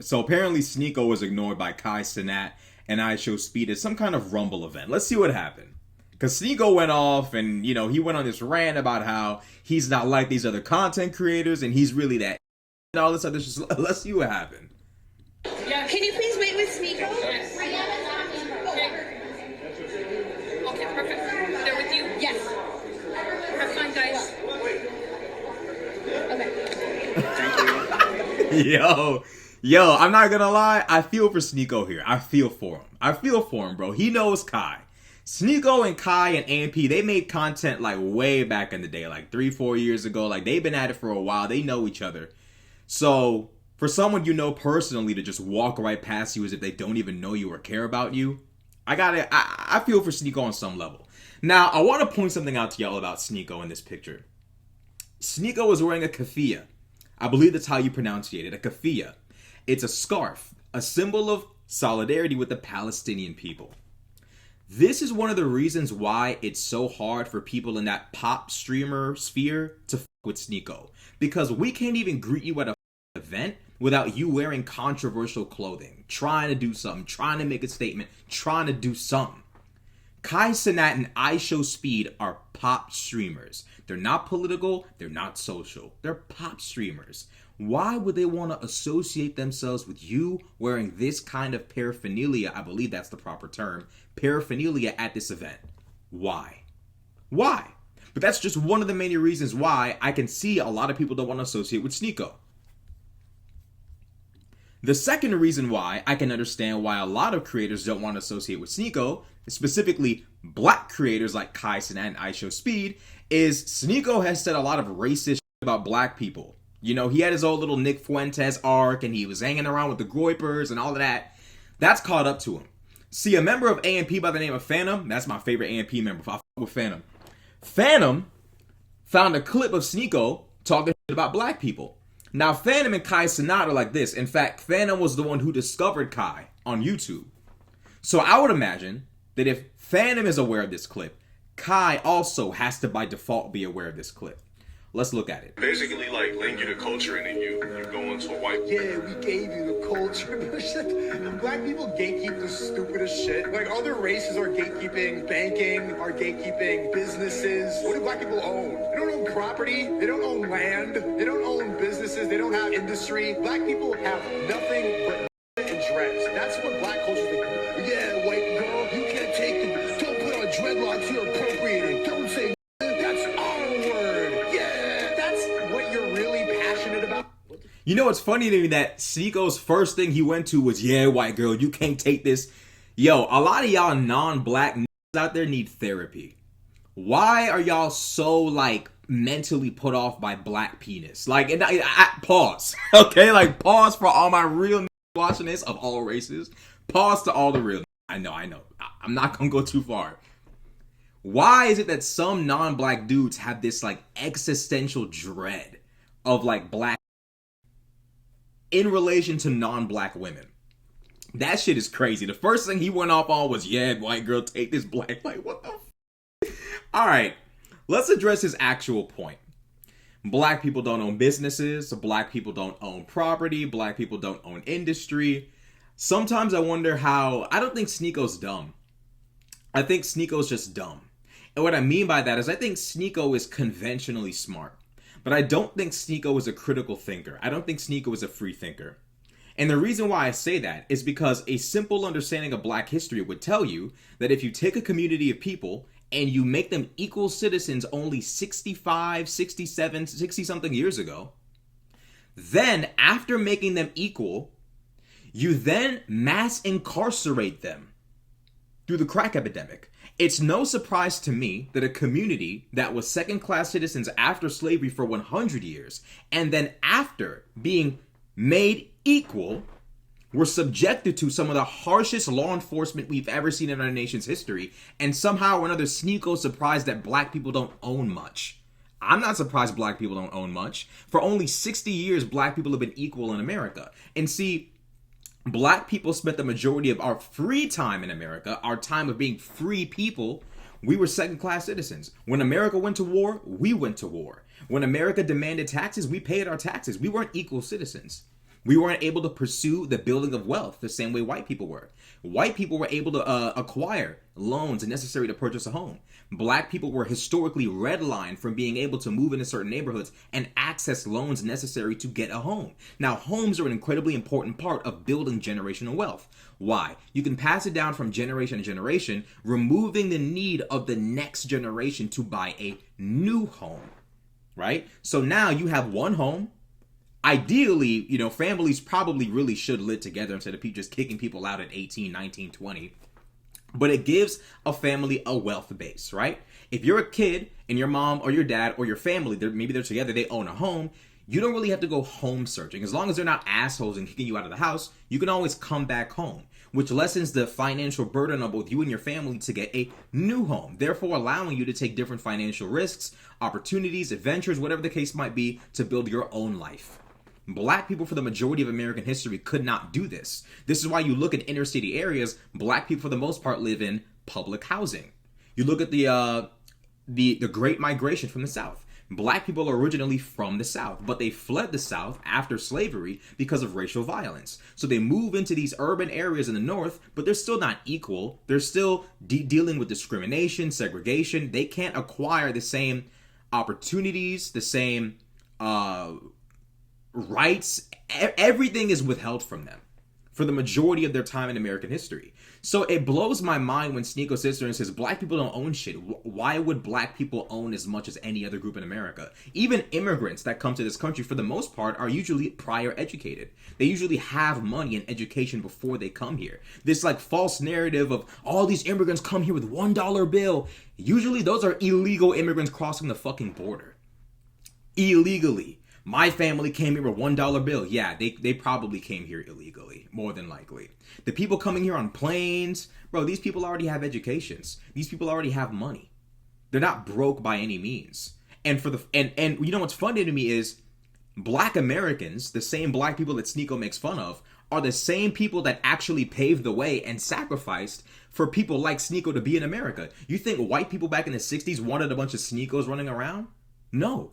So apparently Sneako was ignored by Cenat and I Show Speed at some kind of Rumble event. Let's see what happened. Because Sneako went off and, he went on this rant about how he's not like these other content creators and he's really that and all this other shit. Let's see what happened. Yeah. Can you please wait with Sneako? Yes. Okay, perfect. They're with you? Yes. Have fun, guys. Okay. Yo, I'm not gonna lie. I feel for Sneako here. I feel for him, bro. He knows Kai. Sneako and Kai and AMP, they made content like way back in the day, like 3-4 years ago. Like they've been at it for a while. They know each other. So for someone you know personally to just walk right past you as if they don't even know you or care about you, I feel for Sneako on some level. Now, I want to point something out to y'all about Sneako in this picture. Sneako is wearing a keffiyeh. I believe that's how you pronunciate it, a keffiyeh. It's a scarf, a symbol of solidarity with the Palestinian people. This is one of the reasons why it's so hard for people in that pop streamer sphere to fuck with Sneako. Because we can't even greet you at a event without you wearing controversial clothing, trying to do something, trying to make a statement, trying to do something. Cenat and I Show Speed are pop streamers. They're not political, they're not social. They're pop streamers. Why would they want to associate themselves with you wearing this kind of paraphernalia? I believe that's the proper term. Paraphernalia at this event. Why? Why? But that's just one of the many reasons why I can see a lot of people don't want to associate with Sneako. The second reason why I can understand why a lot of creators don't want to associate with Sneako, specifically black creators like Cenat and I Show Speed, is Sneako has said a lot of racist shit about black people. He had his old little Nick Fuentes arc and he was hanging around with the Groypers and all of that. That's caught up to him. See, a member of AMP by the name of Phantom, that's my favorite AMP member, if I fuck with Phantom. Phantom found a clip of Sneako talking shit about black people. Now, Phantom and Cenat are like this. In fact, Phantom was the one who discovered Kai on YouTube. So I would imagine that if Phantom is aware of this clip, Kai also has to by default be aware of this clip. Let's look at it. Basically, like, link you to culture and then you go into a white... Yeah, we gave you the culture. Black people gatekeep the stupidest shit. Like, other races are gatekeeping banking, are gatekeeping businesses. What do black people own? They don't own property. They don't own land. They don't own businesses. They don't have industry. Black people have nothing but and dreads. That's what black culture is like. Yeah, white girl, you can't take it. Don't put on dreadlocks, you're appropriating. Don't say that's our word. Yeah, that's what you're really passionate about. You know what's funny to me that Sneako's first thing he went to was, yeah, white girl, you can't take this. Yo, a lot of y'all non-black out there need therapy. Why are y'all so, like, mentally put off by black penis? Like, and pause. Okay, like, pause for all my real watching this of all races. Pause to all the real. I know. I'm not gonna go too far. Why is it that some non-black dudes have this, like, existential dread of, like, black in relation to non-black women? That shit is crazy. The first thing he went off on was, yeah, white girl, take this black. Like, what the All right, let's address his actual point. Black people don't own businesses. Black people don't own property. Black people don't own industry. Sometimes I wonder how... I don't think Sneako's dumb. I think Sneako's just dumb. And what I mean by that is I think Sneako is conventionally smart. But I don't think Sneako is a critical thinker. I don't think Sneako is a free thinker. And the reason why I say that is because a simple understanding of black history would tell you that if you take a community of people and you make them equal citizens only 65, 67, 60-something years ago, then after making them equal, you then mass incarcerate them through the crack epidemic. It's no surprise to me that a community that was second-class citizens after slavery for 100 years, and then after being made equal, were subjected to some of the harshest law enforcement we've ever seen in our nation's history, and somehow or another Sneako's surprised that black people don't own much. I'm not surprised black people don't own much. For only 60 years, black people have been equal in America. And see, black people spent the majority of our free time in America, our time of being free people, we were second-class citizens. When America went to war, we went to war. When America demanded taxes, we paid our taxes. We weren't equal citizens. We weren't able to pursue the building of wealth the same way white people were. White people were able to acquire loans necessary to purchase a home. Black people were historically redlined from being able to move into certain neighborhoods and access loans necessary to get a home. Now, homes are an incredibly important part of building generational wealth. Why? You can pass it down from generation to generation, removing the need of the next generation to buy a new home, right? So now you have one home. Ideally, families probably really should live together instead of just kicking people out at 18, 19, 20. But it gives a family a wealth base, right? If you're a kid and your mom or your dad or your family, maybe they're together, they own a home, you don't really have to go home searching. As long as they're not assholes and kicking you out of the house, you can always come back home, which lessens the financial burden on both you and your family to get a new home, therefore allowing you to take different financial risks, opportunities, adventures, whatever the case might be, to build your own life. Black people for the majority of American history could not do this. This is why you look at inner city areas, black people for the most part live in public housing. You look at the Great Migration from the South. Black people are originally from the South, but they fled the South after slavery because of racial violence. So they move into these urban areas in the North, but they're still not equal. They're still dealing with discrimination, segregation. They can't acquire the same opportunities, the same rights. Everything is withheld from them for the majority of their time in American history. So it blows my mind when Sneako sits there and says black people don't own shit. Why would black people own as much as any other group in America? Even immigrants that come to this country, for the most part, are usually prior educated. They usually have money and education before they come here. This false narrative of all these immigrants come here with $1 bill. Usually those are illegal immigrants crossing the fucking border. Illegally. My family came here with $1 bill. Yeah, they probably came here illegally, more than likely. The people coming here on planes, bro, these people already have educations. These people already have money. They're not broke by any means. And and you know what's funny to me is black Americans, the same black people that Sneako makes fun of, are the same people that actually paved the way and sacrificed for people like Sneako to be in America. You think white people back in the 60s wanted a bunch of Sneakos running around? No.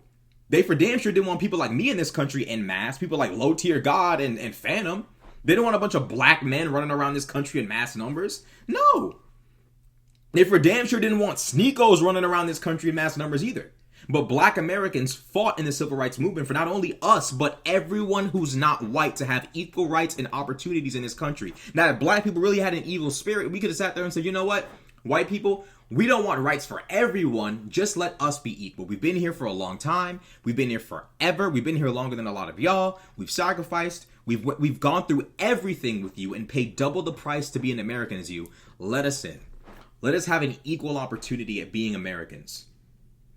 They for damn sure didn't want people like me in this country en masse, people like Low Tier God and Phantom. They don't want a bunch of black men running around this country in mass numbers. No. They for damn sure didn't want Sneakos running around this country in mass numbers either. But black Americans fought in the civil rights movement for not only us, but everyone who's not white to have equal rights and opportunities in this country. Now, if black people really had an evil spirit, we could have sat there and said, you know what? White people, we don't want rights for everyone. Just let us be equal. We've been here for a long time. We've been here forever. We've been here longer than a lot of y'all. We've sacrificed. We've gone through everything with you and paid double the price to be an American as you. Let us in. Let us have an equal opportunity at being Americans.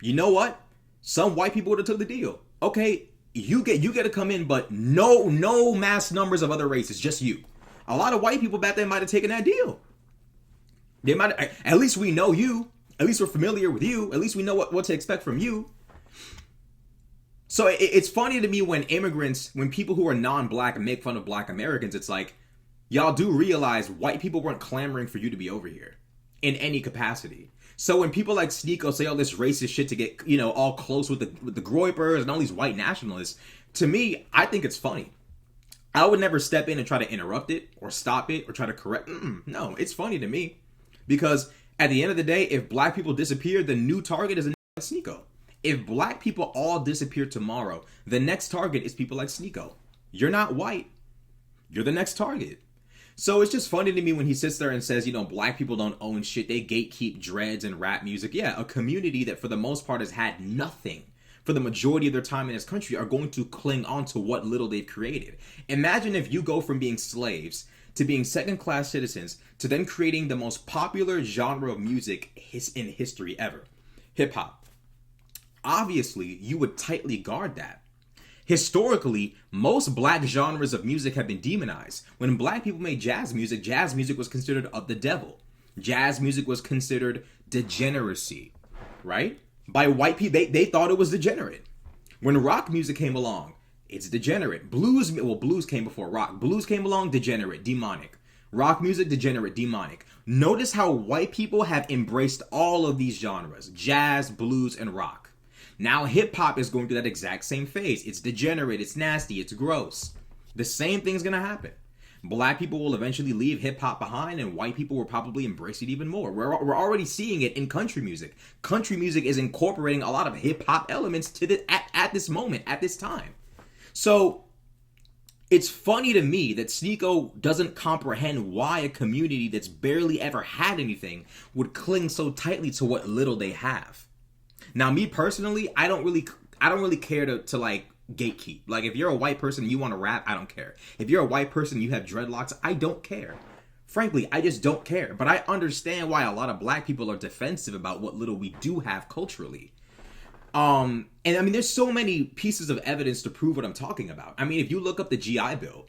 You know what? Some white people would have took the deal. Okay, you get to come in, but no mass numbers of other races, just you. A lot of white people back then might have taken that deal. They might, at least we know you. At least we're familiar with you. At least we know what to expect from you. So it's funny to me when people who are non-black make fun of black Americans, it's like, y'all do realize white people weren't clamoring for you to be over here in any capacity. So when people like Sneako say all this racist shit to get, all close with the Groypers and all these white nationalists, to me, I think it's funny. I would never step in and try to interrupt it or stop it or try to correct. No, it's funny to me. Because at the end of the day, if black people disappear, the new target is a like Sneako. If black people all disappear tomorrow, the next target is people like Sneako. You're not white. You're the next target. So it's just funny to me when he sits there and says, black people don't own shit. They gatekeep dreads and rap music. Yeah, a community that for the most part has had nothing for the majority of their time in this country are going to cling on to what little they've created. Imagine if you go from being slaves to being second-class citizens, to then creating the most popular genre of music in history ever, hip-hop. Obviously, you would tightly guard that. Historically, most black genres of music have been demonized. When black people made jazz music was considered of the devil. Jazz music was considered degeneracy, right? By white people, they thought it was degenerate. When rock music came along, it's degenerate. Blues came before rock. Blues came along, degenerate, demonic. Rock music, degenerate, demonic. Notice how white people have embraced all of these genres. Jazz, blues, and rock. Now hip-hop is going through that exact same phase. It's degenerate, it's nasty, it's gross. The same thing's gonna happen. Black people will eventually leave hip hop behind, and white people will probably embrace it even more. We're already seeing it in country music. Country music is incorporating a lot of hip hop elements to at this moment, at this time. So it's funny to me that Sneako doesn't comprehend why a community that's barely ever had anything would cling so tightly to what little they have. Now, me personally, I don't really care to like gatekeep. Like, if you're a white person and you want to rap, I don't care. If you're a white person and you have dreadlocks, I don't care. Frankly, I just don't care. But I understand why a lot of black people are defensive about what little we do have culturally. And I mean, there's so many pieces of evidence to prove what I'm talking about. I mean, if you look up the GI Bill,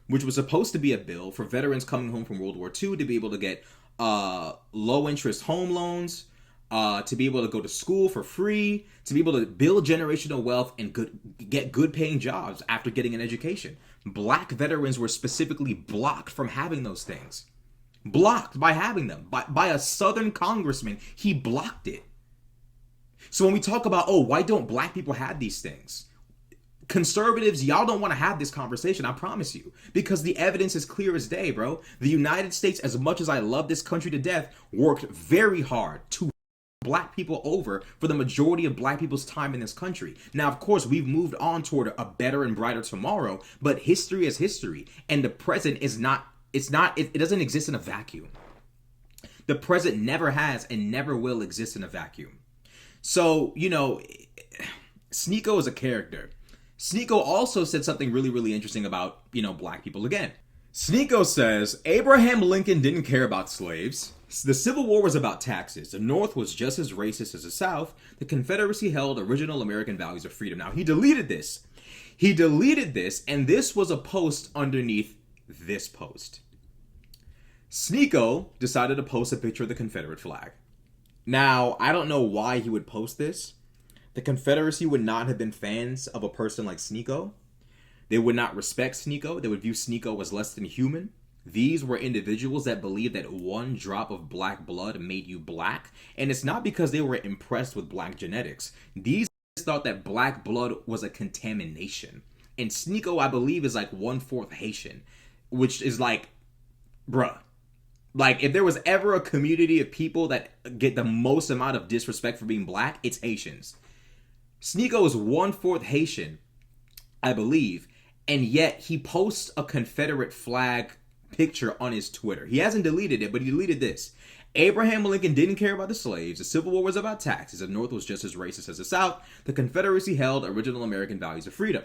which was supposed to be a bill for veterans coming home from World War II to be able to get low interest home loans, to be able to go to school for free, to be able to build generational wealth and get good paying jobs after getting an education. Black veterans were specifically blocked from having those things. Blocked by having them. By a Southern congressman. He blocked it. So when we talk about, oh, why don't black people have these things? Conservatives, y'all don't want to have this conversation, I promise you. Because the evidence is clear as day, bro. The United States, as much as I love this country to death, worked very hard to black people over for the majority of black people's time in this country. Now, of course, we've moved on toward a better and brighter tomorrow, but history is history, and the present is not, it doesn't exist in a vacuum. The present never has and never will exist in a vacuum. So, you know, Sneako is a character. Sneako also said something really, really interesting about, you know, black people again. Sneako says, Abraham Lincoln didn't care about slaves. The Civil War was about taxes. The North was just as racist as the South. The Confederacy held original American values of freedom. Now, he deleted this. And this was a post underneath this post. Sneako decided to post a picture of the Confederate flag. Now, I don't know why he would post this. The Confederacy would not have been fans of a person like Sneako. They would not respect Sneako. They would view Sneako as less than human. These were individuals that believed that one drop of black blood made you black. And it's not because they were impressed with black genetics. These thought that black blood was a contamination. And Sneako, I believe, is like 1/4 Haitian. Which is like, bruh. Like, if there was ever a community of people that get the most amount of disrespect for being black, it's Haitians. Sneako is 1/4 Haitian, I believe. And yet, he posts a Confederate flag picture on his Twitter. He hasn't deleted it, but he deleted this. Abraham Lincoln didn't care about the slaves. The Civil War was about taxes. The North was just as racist as the South. The Confederacy held original American values of freedom.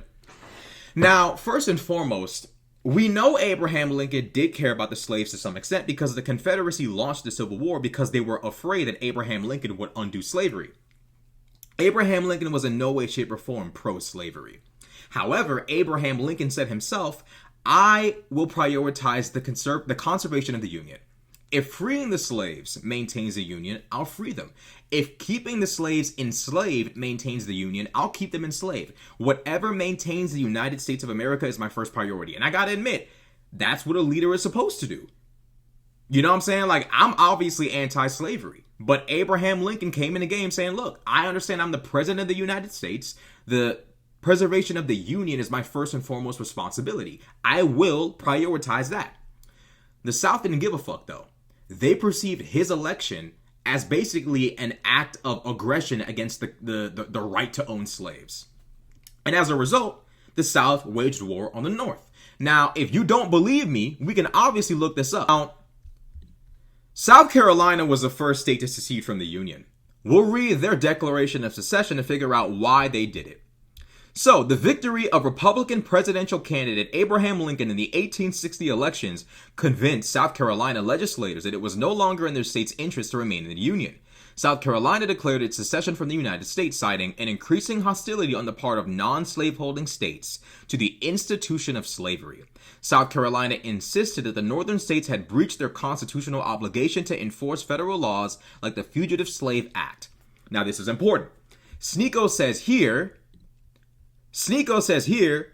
Now, first and foremost, we know Abraham Lincoln did care about the slaves to some extent because the Confederacy launched the Civil War because they were afraid that Abraham Lincoln would undo slavery. Abraham Lincoln was in no way, shape, or form pro-slavery. However, Abraham Lincoln said himself, I will prioritize the conservation of the Union. If freeing the slaves maintains the Union, I'll free them. If keeping the slaves enslaved maintains the Union, I'll keep them enslaved. Whatever maintains the United States of America is my first priority. And I gotta admit, that's what a leader is supposed to do. You know what I'm saying? Like, I'm obviously anti-slavery. But Abraham Lincoln came in the game saying, look, I understand I'm the president of the United States. The preservation of the Union is my first and foremost responsibility. I will prioritize that. The South didn't give a fuck, though. They perceived his election as basically an act of aggression against the right to own slaves. And as a result, the South waged war on the North. Now, if you don't believe me, we can obviously look this up. Now, South Carolina was the first state to secede from the Union. We'll read their Declaration of Secession to figure out why they did it. So, the victory of Republican presidential candidate Abraham Lincoln in the 1860 elections convinced South Carolina legislators that it was no longer in their state's interest to remain in the Union. South Carolina declared its secession from the United States, citing an increasing hostility on the part of non-slaveholding states to the institution of slavery. South Carolina insisted that the northern states had breached their constitutional obligation to enforce federal laws like the Fugitive Slave Act. Now, this is important. Sneako says here,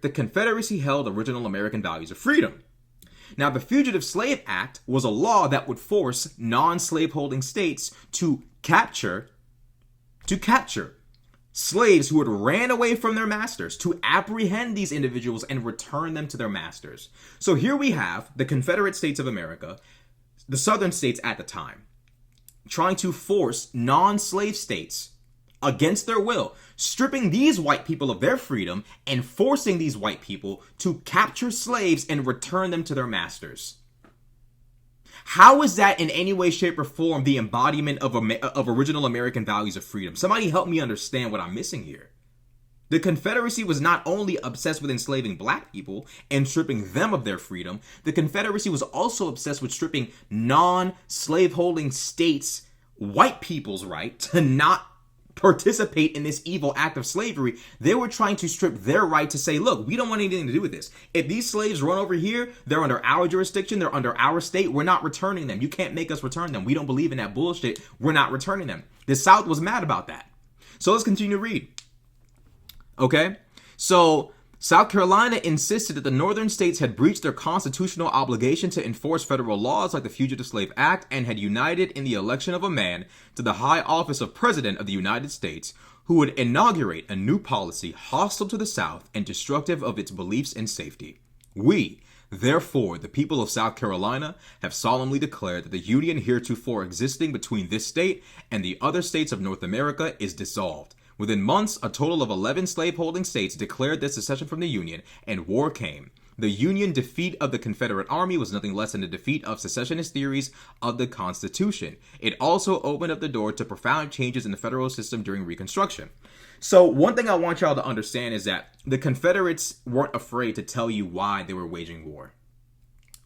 the Confederacy held original American values of freedom. Now, the Fugitive Slave Act was a law that would force non-slaveholding states to capture slaves who had ran away from their masters to apprehend these individuals and return them to their masters. So here we have the Confederate States of America, the southern states at the time, trying to force non-slave states against their will, stripping these white people of their freedom and forcing these white people to capture slaves and return them to their masters. How is that in any way, shape, or form the embodiment of original American values of freedom? Somebody help me understand what I'm missing here. The Confederacy was not only obsessed with enslaving black people and stripping them of their freedom, the Confederacy was also obsessed with stripping non-slaveholding states' white people's right to not participate in this evil act of slavery. They were trying to strip their right to say, look, we don't want anything to do with this. If these slaves run over here, they're under our jurisdiction, they're under our state, we're not returning them. You can't make us return them. We don't believe in that bullshit. We're not returning them. The South was mad about that. So let's continue to read. Okay? So South Carolina insisted that the northern states had breached their constitutional obligation to enforce federal laws like the Fugitive Slave Act and had united in the election of a man to the high office of President of the United States who would inaugurate a new policy hostile to the South and destructive of its beliefs and safety. We, therefore, the people of South Carolina, have solemnly declared that the union heretofore existing between this state and the other states of North America is dissolved. Within months, a total of 11 slaveholding states declared their secession from the Union, and war came. The Union defeat of the Confederate Army was nothing less than a defeat of secessionist theories of the Constitution. It also opened up the door to profound changes in the federal system during Reconstruction. So one thing I want y'all to understand is that the Confederates weren't afraid to tell you why they were waging war.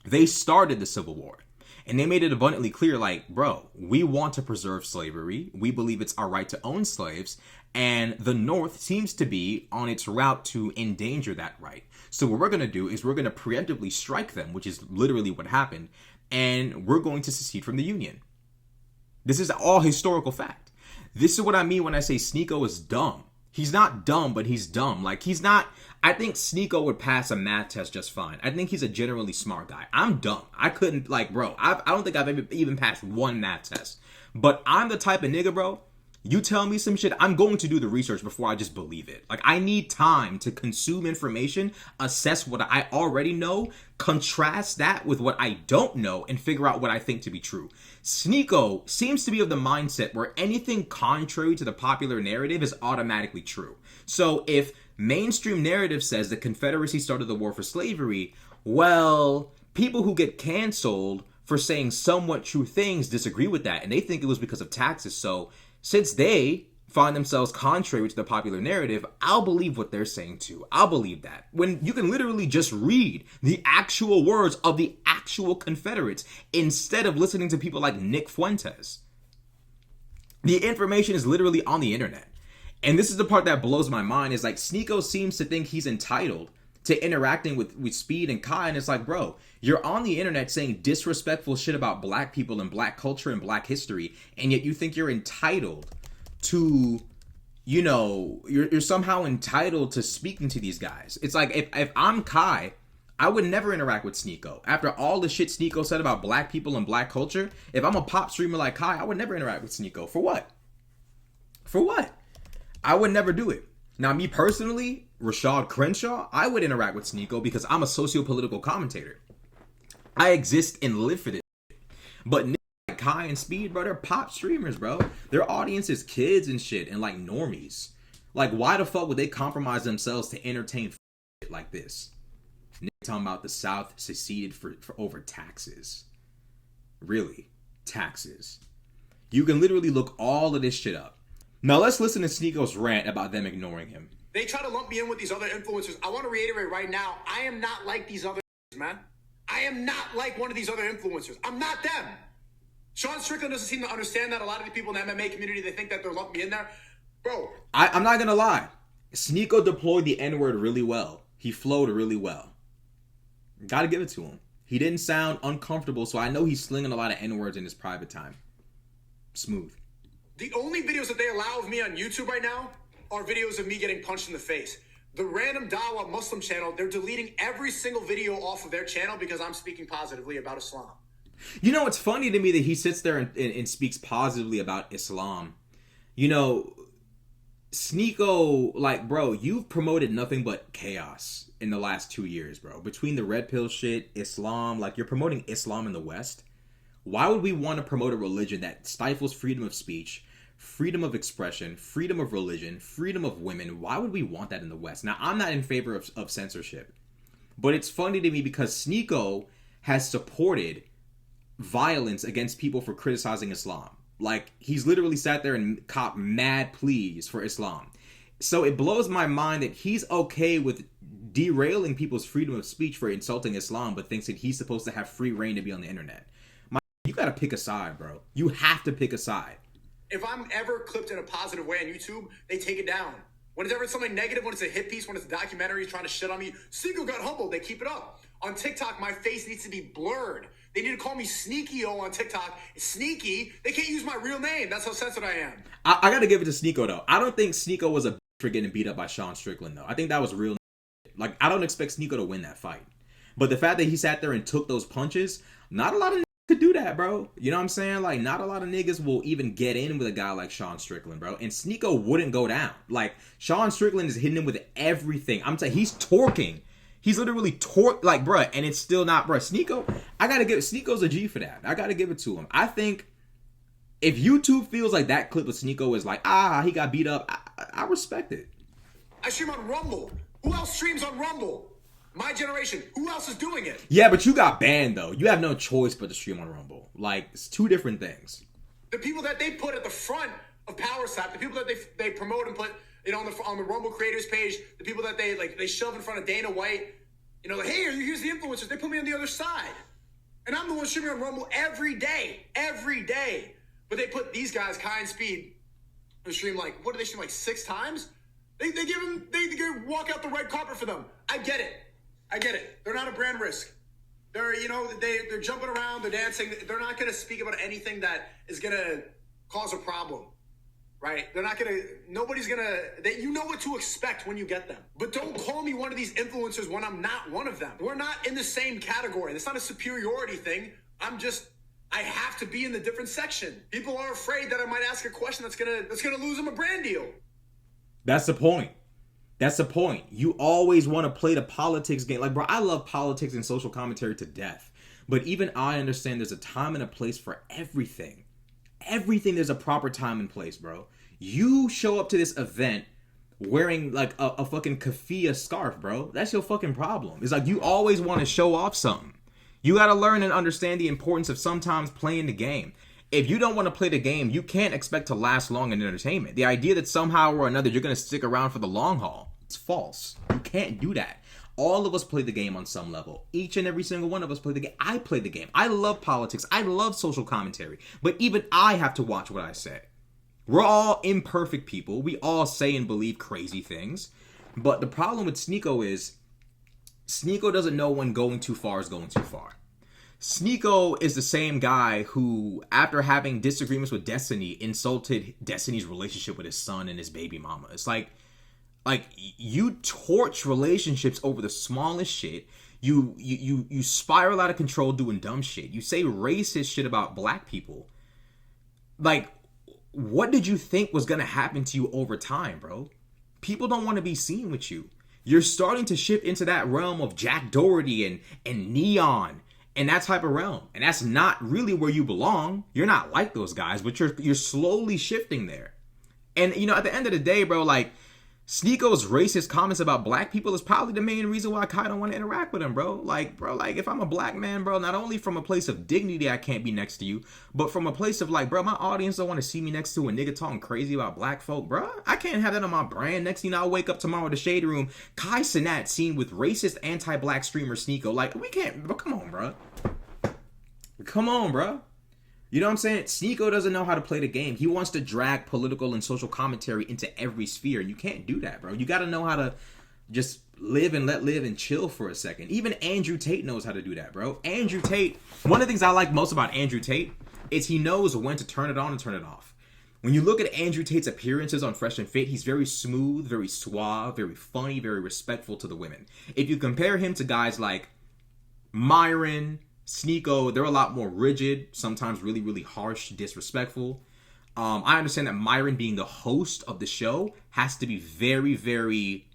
They started the Civil War. And they made it abundantly clear, like, bro, we want to preserve slavery. We believe it's our right to own slaves. And the North seems to be on its route to endanger that right. So what we're going to do is we're going to preemptively strike them, which is literally what happened. And we're going to secede from the Union. This is all historical fact. This is what I mean when I say Sneako is dumb. He's not dumb, but he's dumb. Like, he's not... I think Sneako would pass a math test just fine. I think he's a generally smart guy. I'm dumb. I couldn't, like, bro, I don't think I've even passed one math test. But I'm the type of nigga, bro, you tell me some shit, I'm going to do the research before I just believe it. Like, I need time to consume information, assess what I already know, contrast that with what I don't know, and figure out what I think to be true. Sneako seems to be of the mindset where anything contrary to the popular narrative is automatically true. So if mainstream narrative says the Confederacy started the war for slavery, well, people who get canceled for saying somewhat true things disagree with that, and they think it was because of taxes. So since they find themselves contrary to the popular narrative, I'll believe what they're saying too. I'll believe that. When you can literally just read the actual words of the actual Confederates instead of listening to people like Nick Fuentes. The information is literally on the internet. And this is the part that blows my mind, is like Sneako seems to think he's entitled to interacting with Speed and Kai, and it's like, bro, you're on the internet saying disrespectful shit about black people and black culture and black history, and yet you think you're entitled to, you know, you're somehow entitled to speaking to these guys. It's like, if I'm Kai, I would never interact with Sneako. After all the shit Sneako said about black people and black culture, if I'm a pop streamer like Kai, I would never interact with Sneako. For what? For what? I would never do it. Now, me personally, Rashad Crenshaw, I would interact with Sneako because I'm a socio-political commentator. I exist and live for this. But like Kai and Speed, bro, they're pop streamers, bro. Their audience is kids and shit and like normies. Like, why the fuck would they compromise themselves to entertain shit like this? Talking about the South seceded for over taxes. Really? Taxes. You can literally look all of this shit up. Now let's listen to Sneako's rant about them ignoring him. They try to lump me in with these other influencers. I want to reiterate right now, I am not like these other man. I am not like one of these other influencers. I'm not them. Sean Strickland doesn't seem to understand that. A lot of the people in the MMA community, they think that they're lumping me in there. Bro. I'm not going to lie. Sneako deployed the N-word really well. He flowed really well. Gotta give it to him. He didn't sound uncomfortable, so I know he's slinging a lot of N-words in his private time. Smooth. The only videos that they allow of me on YouTube right now are videos of me getting punched in the face. The Random Dawa Muslim channel, they're deleting every single video off of their channel because I'm speaking positively about Islam. You know, it's funny to me that he sits there and speaks positively about Islam. You know, Sneako, like, bro, you've promoted nothing but chaos in the last 2 years, bro. Between the red pill shit, Islam, like, you're promoting Islam in the West. Why would we want to promote a religion that stifles freedom of speech, freedom of expression, freedom of religion, freedom of women? Why would we want that in the West? Now, I'm not in favor of censorship, but it's funny to me because Sneako has supported violence against people for criticizing Islam. Like, he's literally sat there and copped mad pleas for Islam. So it blows my mind that he's okay with derailing people's freedom of speech for insulting Islam, but thinks that he's supposed to have free reign to be on the internet. You gotta pick a side, bro. You have to pick a side. If I'm ever clipped in a positive way on YouTube, they take it down. When it's ever something negative, when it's a hit piece, when it's a documentary trying to shit on me, Sneako got humbled, they keep it up. On TikTok, my face needs to be blurred. They need to call me Sneakio on TikTok. Sneaky. They can't use my real name. That's how sensitive I am. I gotta give it to Sneako, though. I don't think Sneako was a bitch for getting beat up by Sean Strickland, though. I think that was real. Like, I don't expect Sneako to win that fight. But the fact that he sat there and took those punches, not a lot of could do that, bro. You know what I'm saying? Like, not a lot of niggas will even get in with a guy like Sean Strickland, bro. And Sneako wouldn't go down. Like, Sean Strickland is hitting him with everything. I'm saying he's torquing. He's literally like, bro, and it's still not, bro. Sneako, I gotta give Sneako's a G for that. I gotta give it to him. I think if YouTube feels like that clip with Sneako is like, he got beat up, I respect it. I stream on Rumble. Who else streams on Rumble? My generation. Who else is doing it? Yeah, but you got banned, though. You have no choice but to stream on Rumble. Like, it's two different things. The people that they put at the front of Power Slap, the people that they promote and put, on the Rumble creators page, the people that they shove in front of Dana White, like, hey, here's the influencers. They put me on the other side. And I'm the one streaming on Rumble every day. But they put these guys, Kai and Speed, who stream what do they stream, 6 times? They walk out the red carpet for them. I get it. They're not a brand risk. They're jumping around, they're dancing. They're not going to speak about anything that is going to cause a problem, right? Nobody's going to, you know what to expect when you get them. But don't call me one of these influencers when I'm not one of them. We're not in the same category. It's not a superiority thing. I have to be in the different section. People are afraid that I might ask a question that's gonna lose them a brand deal. That's the point. You always want to play the politics game. Like, bro, I love politics and social commentary to death. But even I understand there's a time and a place for everything. There's a proper time and place, bro. You show up to this event wearing a fucking keffiyeh scarf, bro. That's your fucking problem. It's like you always want to show off something. You got to learn and understand the importance of sometimes playing the game. If you don't want to play the game, you can't expect to last long in entertainment. The idea that somehow or another you're going to stick around for the long haul, it's false. You can't do that. All of us play the game on some level. Each and every single one of us play the game. I play the game. I love politics. I love social commentary. But even I have to watch what I say. We're all imperfect people. We all say and believe crazy things. But the problem with Sneako is Sneako doesn't know when going too far is going too far. Sneako is the same guy who, after having disagreements with Destiny, insulted Destiny's relationship with his son and his baby mama. It's like you torch relationships over the smallest shit. You spiral out of control doing dumb shit. You say racist shit about black people. Like, what did you think was gonna happen to you over time, bro? People don't want to be seen with you. You're starting to shift into that realm of Jack Doherty and Neon and that type of realm. And that's not really where you belong. You're not like those guys, but you're slowly shifting there. And, at the end of the day, bro, Sneako's racist comments about black people is probably the main reason why Kai don't want to interact with him, bro. If I'm a black man, bro, not only from a place of dignity I can't be next to you, but from a place of bro, my audience don't want to see me next to a nigga talking crazy about black folk, bro. I can't have that on my brand. Next thing I'll wake up tomorrow in the shade room, Kai Cenat seen with racist anti-black streamer Sneako. We can't, bro, come on, bro. You know what I'm saying? Sneako doesn't know how to play the game. He wants to drag political and social commentary into every sphere. You can't do that, bro. You got to know how to just live and let live and chill for a second. Even Andrew Tate knows how to do that, bro. Andrew Tate, one of the things I like most about Andrew Tate is he knows when to turn it on and turn it off. When you look at Andrew Tate's appearances on Fresh and Fit, he's very smooth, very suave, very funny, very respectful to the women. If you compare him to guys like Myron, Sneako, they're a lot more rigid, sometimes really, really harsh, disrespectful. I understand that Myron being the host of the show has to be very, very...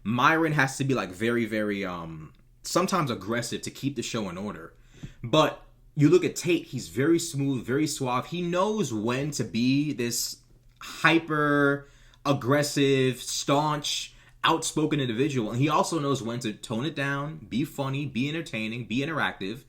Myron has to be like very, very, sometimes aggressive to keep the show in order. But you look at Tate, he's very smooth, very suave. He knows when to be this hyper aggressive, staunch, outspoken individual. And he also knows when to tone it down, be funny, be entertaining, be interactive.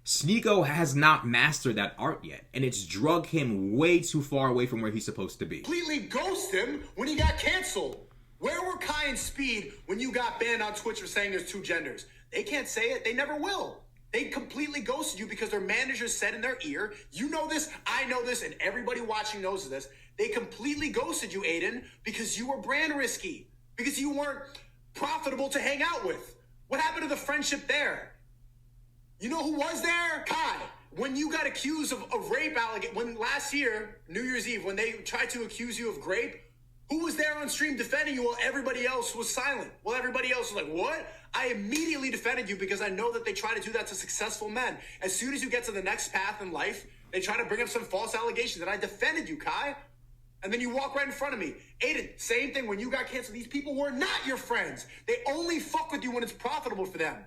Sneako has not mastered that art yet, and it's drug him way too far away from where he's supposed to be. Completely ghost him when he got canceled. Where were Kai and Speed when you got banned on Twitch for saying there's two genders? They can't say it. They never will. They completely ghosted you because their managers said in their ear, you know this, I know this, and everybody watching knows this. They completely ghosted you, Aiden, because you were brand risky, because you weren't profitable to hang out with. What happened to the friendship there? You know who was there? Kai. When you got accused of rape allegation, when last year, New Year's Eve, when they tried to accuse you of rape, who was there on stream defending you while everybody else was silent? Well, everybody else was like, what? I immediately defended you because I know that they try to do that to successful men. As soon as you get to the next path in life, they try to bring up some false allegations, and I defended you, Kai. And then you walk right in front of me. Aiden, same thing when you got canceled. These people were not your friends. They only fuck with you when it's profitable for them.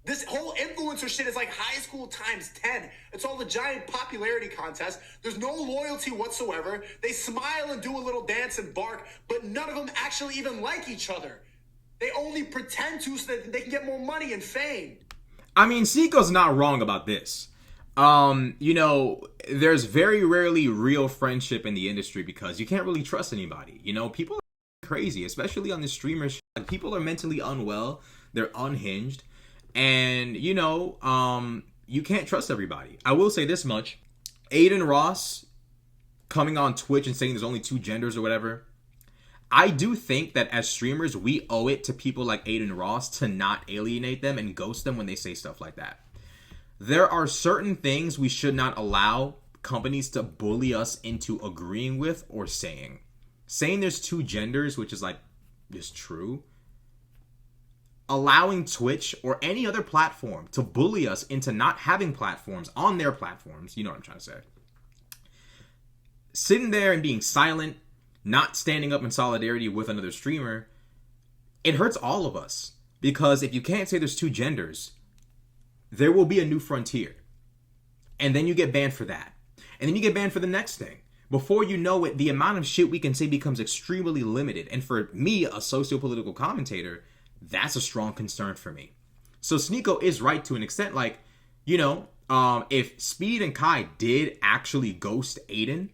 This whole influencer shit is like high school times 10. It's all a giant popularity contest. There's no loyalty whatsoever. They smile and do a little dance and bark, but none of them actually even like each other. They only pretend to so that they can get more money and fame. I mean, Sneako's not wrong about this. You know, there's very rarely real friendship in the industry because you can't really trust anybody. You know, people are crazy, especially on the streamer shit. Like, people are mentally unwell. They're unhinged. And, you know, you can't trust everybody. I will say this much. Aiden Ross coming on Twitch and saying there's only two genders or whatever. I do think that as streamers, we owe it to people like Aiden Ross to not alienate them and ghost them when they say stuff like that. There are certain things we should not allow companies to bully us into agreeing with or saying. Saying there's two genders, which is like just true. Allowing Twitch or any other platform to bully us into not having platforms on their platforms. You know what I'm trying to say. Sitting there and being silent, not standing up in solidarity with another streamer, it hurts all of us. Because if you can't say there's two genders, there will be a new frontier. And then you get banned for that. And then you get banned for the next thing. Before you know it, the amount of shit we can say becomes extremely limited. And for me, a socio-political commentator, that's a strong concern for me. So Sneako is right to an extent. Like, you know, if Speed and Kai did actually ghost Aiden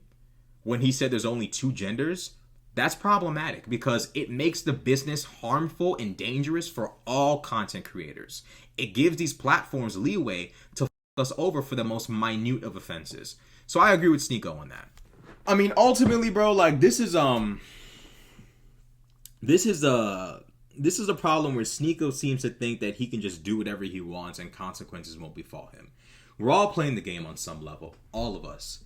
when he said there's only two genders, that's problematic because it makes the business harmful and dangerous for all content creators. It gives these platforms leeway to f us over for the most minute of offenses. So I agree with Sneako on that. I mean, ultimately, bro, like this is a problem where Sneako seems to think that he can just do whatever he wants and consequences won't befall him. We're all playing the game on some level, all of us.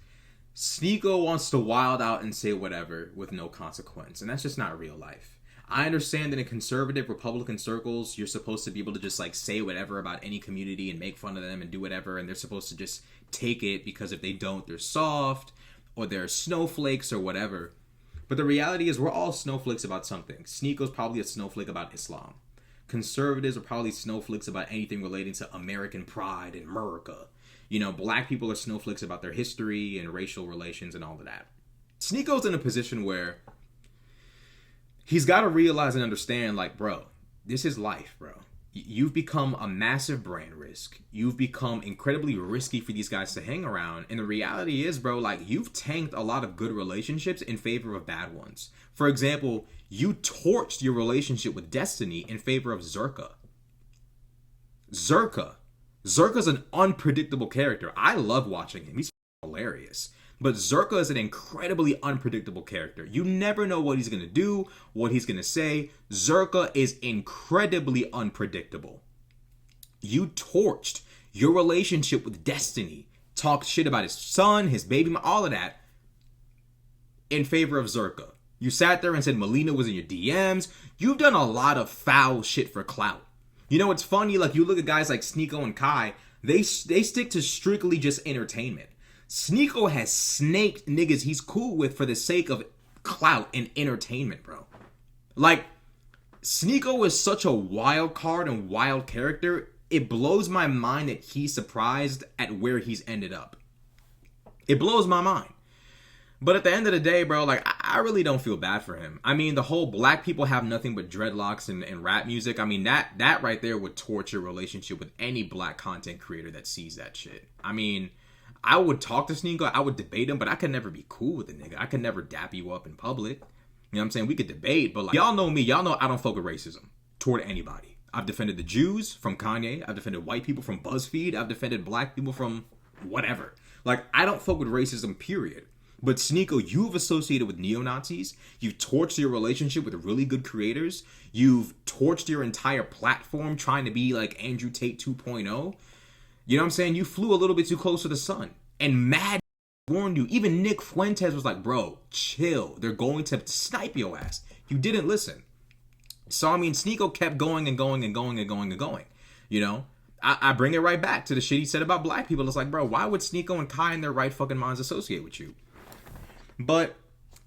Sneako wants to wild out and say whatever with no consequence, and that's just not real life. I understand that in conservative Republican circles, you're supposed to be able to just like say whatever about any community and make fun of them and do whatever, and they're supposed to just take it because if they don't, they're soft or they're snowflakes or whatever. But the reality is we're all snowflakes about something. Sneako's probably a snowflake about Islam. Conservatives are probably snowflakes about anything relating to American pride and America. You know, black people are snowflakes about their history and racial relations and all of that. Sneako's in a position where he's got to realize and understand, like, bro, this is life, bro. You've become a massive brand risk. You've become incredibly risky for these guys to hang around. And the reality is, bro, like, you've tanked a lot of good relationships in favor of bad ones. For example, you torched your relationship with Destiny in favor of Zerka. Zerka's an unpredictable character. I love watching him. He's hilarious. But Zerka is an incredibly unpredictable character. You never know what he's going to do, what he's going to say. Zerka is incredibly unpredictable. You torched your relationship with Destiny, talked shit about his son, his baby, all of that, in favor of Zerka. You sat there and said Melina was in your DMs. You've done a lot of foul shit for clout. You know, it's funny, like, you look at guys like Sneako and Kai, they stick to strictly just entertainment. Sneako has snaked niggas he's cool with for the sake of clout and entertainment, bro. Like, Sneako is such a wild card and wild character. It blows my mind that he's surprised at where he's ended up. It blows my mind. But at the end of the day, bro, like, I really don't feel bad for him. I mean, the whole black people have nothing but dreadlocks and rap music. I mean, that right there would torture a relationship with any black content creator that sees that shit. I mean, I would talk to Sneako, I would debate him, but I could never be cool with the nigga. I could never dap you up in public. You know what I'm saying? We could debate, but like, y'all know me. Y'all know I don't fuck with racism toward anybody. I've defended the Jews from Kanye. I've defended white people from BuzzFeed. I've defended black people from whatever. Like, I don't fuck with racism, period. But Sneako, you've associated with neo-Nazis. You've torched your relationship with really good creators. You've torched your entire platform trying to be like Andrew Tate 2.0. You know what I'm saying? You flew a little bit too close to the sun. And mad warned you. Even Nick Fuentes was like, bro, chill. They're going to snipe your ass. You didn't listen. So, I mean, Sneako kept going and going and going and going and going. You know? I bring it right back to the shit he said about black people. It's like, bro, why would Sneako and Kai in their right fucking minds associate with you? But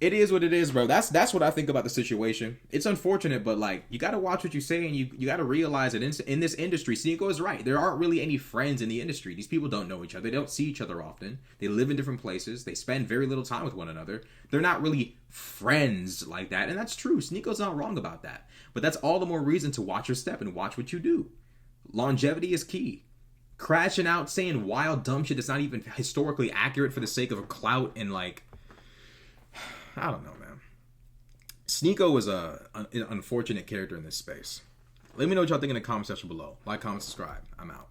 it is what it is, bro. That's what I think about the situation. It's unfortunate, but like, you got to watch what you say, and you got to realize that in this industry, Sneako is right. There aren't really any friends in the industry. These people don't know each other. They don't see each other often. They live in different places. They spend very little time with one another. They're not really friends like that, and that's true. Sneako's not wrong about that. But that's all the more reason to watch your step and watch what you do. Longevity is key. Crashing out, saying wild, dumb shit that's not even historically accurate for the sake of a clout and like, I don't know, man. Sneako is an unfortunate character in this space. Let me know what y'all think in the comment section below. Like, comment, subscribe. I'm out.